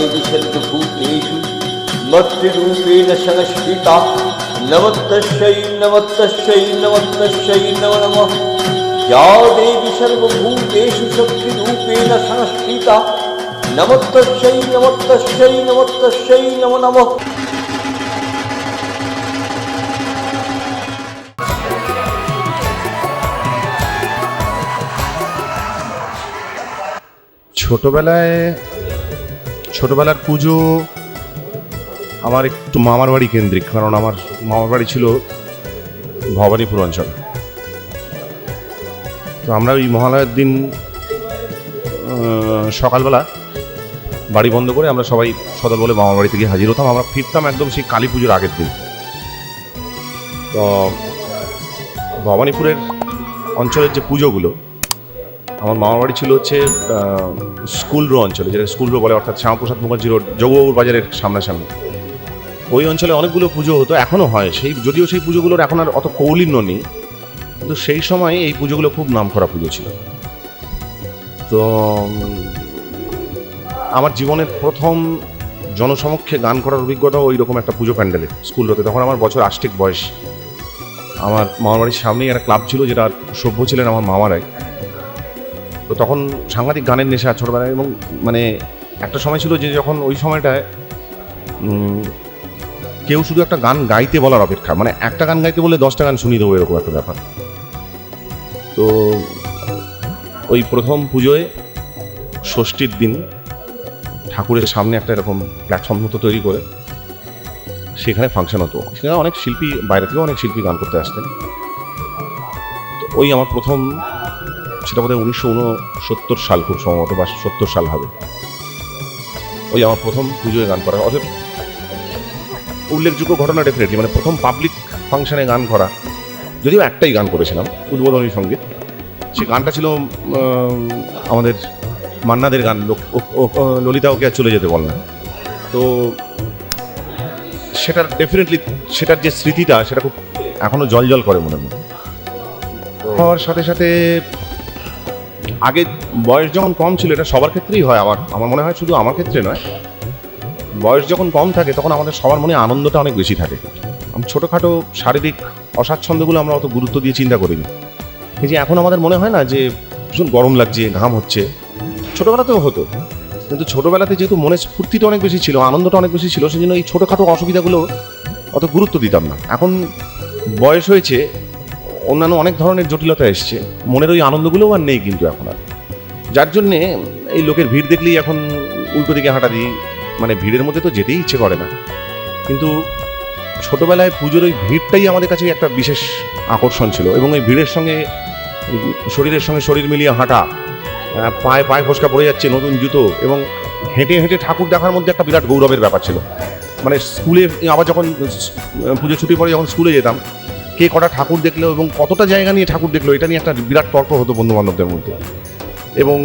देवी सर्वभूतेषु मत्रूपेण संस्थिता नमस्तस्यै नमस्तस्यै नमस्तस्यै नमो नमः। या देवी सर्वभूतेषु शक्तिरूपेण संस्थिता नमस्तस्यै नमस्तस्यै नमस्तस्यै नमो नमः। ছোটবেলার পুজো আমার একটু মামার বাড়ি কেন্দ্রিক, কারণ আমার মামার বাড়ি ছিল ভবানীপুর অঞ্চলে। তো আমরা ওই মহালয়ার দিন সকালবেলা বাড়ি বন্ধ করে আমরা সবাই সদল বলে মামার বাড়িতে গিয়ে হাজির হতাম। আমরা ফিরতাম একদম সেই কালী পুজোর আগের দিন। তো ভবানীপুরের অঞ্চলের যে পুজোগুলো, আমার মামার বাড়ি ছিল হচ্ছে স্কুল রো অঞ্চলে, যেটা স্কুল রো বলে, অর্থাৎ শ্যামাপ্রসাদ মুখার্জি রোড, যোগবাবুর বাজারের সামনাসামনি। ওই অঞ্চলে অনেকগুলো পুজো হতো, এখনও হয়। যদিও সেই পুজোগুলোর এখন আর অত কৌলিন্য নেই, কিন্তু সেই সময় এই পুজোগুলো খুব নামকরা পুজো ছিল। তো আমার জীবনের প্রথম জনসমক্ষে গান করার অভিজ্ঞতা ওই রকম একটা পুজো প্যান্ডেলে স্কুল রোতে। তখন আমার বছর 8 বয়স। আমার মামার বাড়ির সামনেই একটা ক্লাব ছিল, যেটা সভ্য ছিলেন আমার মামারাই। তো তখন সাংঘাতিক গানের নেশা ছোটবেলায়, এবং মানে একটা সময় ছিল যে যখন ওই সময়টায় কেউ শুধু একটা গান গাইতে বলার অপেক্ষা, মানে একটা গান গাইতে বলে 10টা গান শুনিয়ে দেবো, এরকম একটা ব্যাপার। তো ওই প্রথম পুজোয় ষষ্ঠীর দিন ঠাকুরের সামনে একটা এরকম প্ল্যাটফর্ম মতো তৈরি করে সেখানে ফাংশন হতো। সেখানে অনেক শিল্পী, বাইরে থেকেও অনেক শিল্পী গান করতে আসতেন। তো ওই আমার প্রথম, সেটা বোধহয় 1969 সাল খুব সম্ভবত, বা 70 সাল হবে, ওই আমার প্রথম পুজোয় গান করা। অথচ উল্লেখযোগ্য ঘটনা ডেফিনেটলি, মানে প্রথম পাবলিক ফাংশনে গান করা। যদিও একটাই গান করেছিলাম, উদ্বোধনী সঙ্গীত। সে গানটা ছিল আমাদের মান্নাদের গান, ললিতা ওকে আর চলে যেতে বল না। তো সেটার ডেফিনেটলি, সেটার যে স্মৃতিটা, সেটা খুব এখনো জল করে মনে মনে। হওয়ার সাথে সাথে আগে বয়স যখন কম ছিল, এটা সবার ক্ষেত্রেই হয়, আমার মনে হয় শুধু আমার ক্ষেত্রে নয়, বয়স যখন কম থাকে তখন আমাদের সবার মনে আনন্দটা অনেক বেশি থাকে। ছোটোখাটো শারীরিক অস্বাচ্ছন্দ্যগুলো আমরা অত গুরুত্ব দিয়ে চিন্তা করিনি। এই যে এখন আমাদের মনে হয় না যে ভীষণ গরম লাগছে, ঘাম হচ্ছে, ছোটোবেলাতেও হতো, কিন্তু ছোটোবেলাতে যেহেতু মনে স্ফূর্তিটা অনেক বেশি ছিল, আনন্দটা অনেক বেশি ছিল, সেই জন্য এই ছোটোখাটো অসুবিধাগুলো অত গুরুত্ব দিতাম না। এখন বয়স হয়েছে, অন্যান্য অনেক ধরনের জটিলতা এসছে, মনের ওই আনন্দগুলোও আর নেই কিন্তু এখন আর। যার জন্যে এই লোকের ভিড় দেখলেই এখন উল্টো দিকে হাঁটা দিই, মানে ভিড়ের মধ্যে তো যেতেই ইচ্ছে করে না। কিন্তু ছোটোবেলায় পুজোর ওই ভিড়টাই আমাদের কাছে একটা বিশেষ আকর্ষণ ছিল, এবং ওই ভিড়ের সঙ্গে শরীরের সঙ্গে শরীর মিলিয়ে হাঁটা, পায়ে ফসকা পড়ে যাচ্ছে নতুন জুতো, এবং হেঁটে হেঁটে ঠাকুর দেখার মধ্যে একটা বিরাট গৌরবের ব্যাপার ছিল। মানে স্কুলে আবার যখন পুজো ছুটি পরে যখন স্কুলে যেতাম, কে কটা ঠাকুর দেখলো এবং কতটা জায়গা নিয়ে ঠাকুর দেখলো, এটা নিয়ে একটা বিরাট তর্ক হতো বন্ধু বান্ধবদের মধ্যে। এবং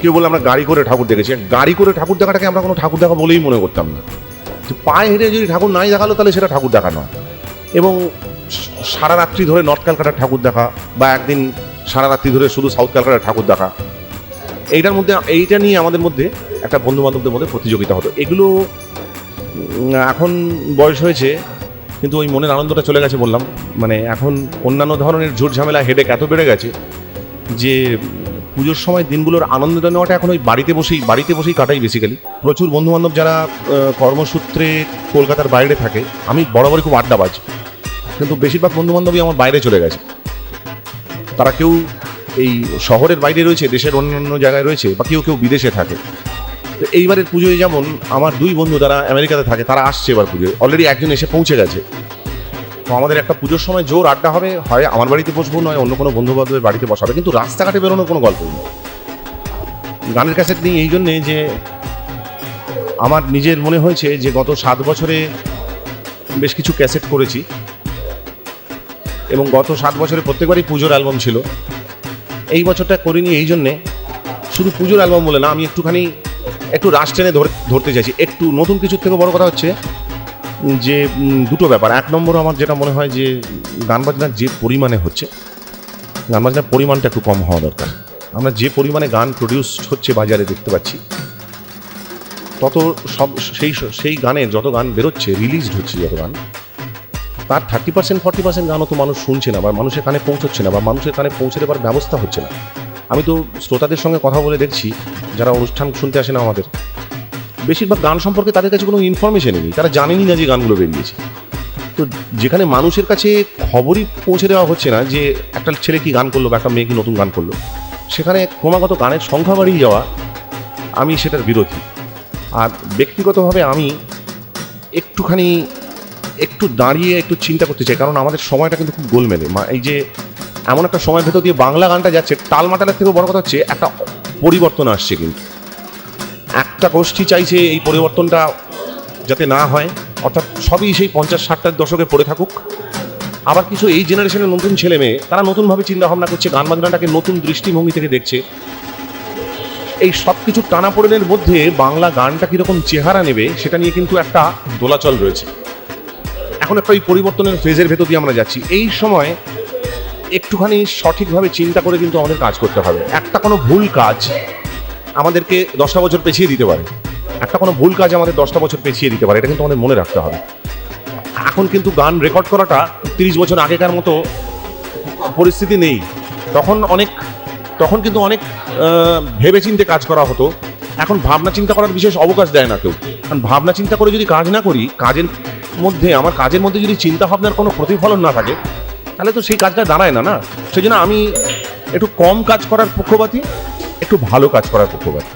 কেউ বলে আমরা গাড়ি করে ঠাকুর দেখেছি। গাড়ি করে ঠাকুর দেখাটাকে আমরা কোনো ঠাকুর দেখা বলেই মনে করতাম না। পায়ে হেঁটে যদি ঠাকুর নাই দেখালো তাহলে সেটা ঠাকুর দেখা নয়। এবং সারা রাত্রি ধরে নর্থ ক্যালকাটার ঠাকুর দেখা, বা একদিন সারা রাত্রি ধরে শুধু সাউথ ক্যালকাটার ঠাকুর দেখা, এইটা নিয়ে আমাদের মধ্যে একটা বন্ধু বান্ধবদের মধ্যে প্রতিযোগিতা হতো। এগুলো এখন বয়স হয়েছে, কিন্তু ওই মনের আনন্দটা চলে গেছে বললাম। মানে এখন অন্যান্য ধরনের ঝুট ঝামেলা, হেডেক এত বেড়ে গেছে যে পুজোর সময় দিনগুলোর আনন্দটা নেওয়াটা এখন ওই বাড়িতে বসেই কাটাই বেসিক্যালি। প্রচুর বন্ধুবান্ধব যারা কর্মসূত্রে কলকাতার বাইরে থাকে, আমি বরাবরই খুব আড্ডাবাজ, কিন্তু বেশিরভাগ বন্ধুবান্ধবই আমার বাইরে চলে গেছে। তারা কেউ এই শহরের বাইরে রয়েছে, দেশের অন্যান্য জায়গায় রয়েছে, বা কেউ বিদেশে থাকে। তো এইবারের পুজোয় যেমন আমার 2 বন্ধু যারা আমেরিকাতে থাকে, তারা আসছে এবার পুজোয়। অলরেডি একজন এসে পৌঁছে গেছে। তো আমাদের একটা পুজোর সময় জোর আড্ডা হবে, হয় আমার বাড়িতে বসবো, নয় অন্য কোনো বন্ধু বান্ধবের বাড়িতে বসাবে, কিন্তু রাস্তাঘাটে বেরোনোর কোনো গল্প নেই। গানের ক্যাসেট নিই এই জন্যে যে আমার নিজের মনে হয়েছে যে গত 7 বছরে বেশ কিছু ক্যাসেট করেছি, এবং গত 7 বছরে প্রত্যেকবারই পুজোর অ্যালবাম ছিল। এই বছরটা করিনি এই জন্যে, শুধু পুজোর অ্যালবাম বলে না, আমি একটু রাশ টেনে ধরতে চাইছি। একটু নতুন কিছুর থেকে বড় কথা হচ্ছে যে দুটো ব্যাপার। 1 নম্বর, আমার যেটা মনে হয় যে গান বাজনার যে পরিমাণে হচ্ছে, গান বাজনার পরিমাণটা একটু কম হওয়া দরকার। আমরা যে পরিমাণে গান প্রডিউস হচ্ছে বাজারে দেখতে পাচ্ছি, তত সব সেই গানের যত গান বেরোচ্ছে, রিলিজড হচ্ছে যত গান, তার 30% 40% গানও তো মানুষ শুনছে না, বা মানুষের কানে পৌঁছচ্ছে না, বা মানুষের কানে পৌঁছে দেওয়ার ব্যবস্থা হচ্ছে না। আমি তো শ্রোতাদের সঙ্গে কথা বলে দেখছি, যারা অনুষ্ঠান শুনতে আসে না আমাদের, বেশিরভাগ গান সম্পর্কে তাদের কাছে কোনো ইনফরমেশনই নেই, তারা জানেনই না যে গানগুলো বেরিয়েছে। তো যেখানে মানুষের কাছে খবরই পৌঁছে দেওয়া হচ্ছে না যে একটা ছেলে কি গান করলো বা একটা মেয়ে কি নতুন গান করলো, সেখানে ক্রমাগত গানের সংখ্যা বাড়িয়ে যাওয়া, আমি সেটার বিরোধী। আর ব্যক্তিগতভাবে আমি একটু দাঁড়িয়ে একটু চিন্তা করতে চাই, কারণ আমাদের সময়টা কিন্তু খুব গোলমেলে। এই যে এমন একটা সময়ের ভেতর দিয়ে বাংলা গানটা যাচ্ছে, টালমাটালের থেকেও বড় কথা হচ্ছে একটা পরিবর্তন আসছে। কিন্তু একটা গোষ্ঠী চাইছে এই পরিবর্তনটা যাতে না হয়, অর্থাৎ সবই সেই 50-60টার দশকে পড়ে থাকুক। আবার কিছু এই জেনারেশনের নতুন ছেলে মেয়ে, তারা নতুনভাবে চিন্তা ভাবনা করছে, গান বাজনাটাকে নতুন দৃষ্টিভঙ্গি থেকে দেখছে। এই সব কিছু টানাপোড়েনের মধ্যে বাংলা গানটা কীরকম চেহারা নেবে সেটা নিয়ে কিন্তু একটা দোলাচল রয়েছে। এখন একটা ওই পরিবর্তনের ফেজের ভেতর দিয়ে আমরা যাচ্ছি। এই সময় একটুখানি সঠিকভাবে চিন্তা করে কিন্তু আমাদের কাজ করতে হবে। একটা কোনো ভুল কাজ আমাদেরকে 10টা বছর পেছিয়ে দিতে পারে, আমাদের 10টা বছর পেছিয়ে দিতে পারে, এটা কিন্তু আমাদের মনে রাখতে হবে। এখন কিন্তু গান রেকর্ড করাটা 30 বছর আগেকার মতো পরিস্থিতি নেই। তখন কিন্তু অনেক ভেবে চিন্তে কাজ করা হতো। এখন ভাবনা চিন্তা করার বিশেষ অবকাশ দেয় না কেউ। কারণ ভাবনা চিন্তা করে যদি কাজ না করি, আমার কাজের মধ্যে যদি চিন্তা ভাবনার কোনো প্রতিফলন না থাকে, তাহলে তো সেই কাজটা দাঁড়ায় না। সেই জন্য আমি একটু কম কাজ করার পক্ষপাতী, একটু ভালো কাজ করার পক্ষপাতী।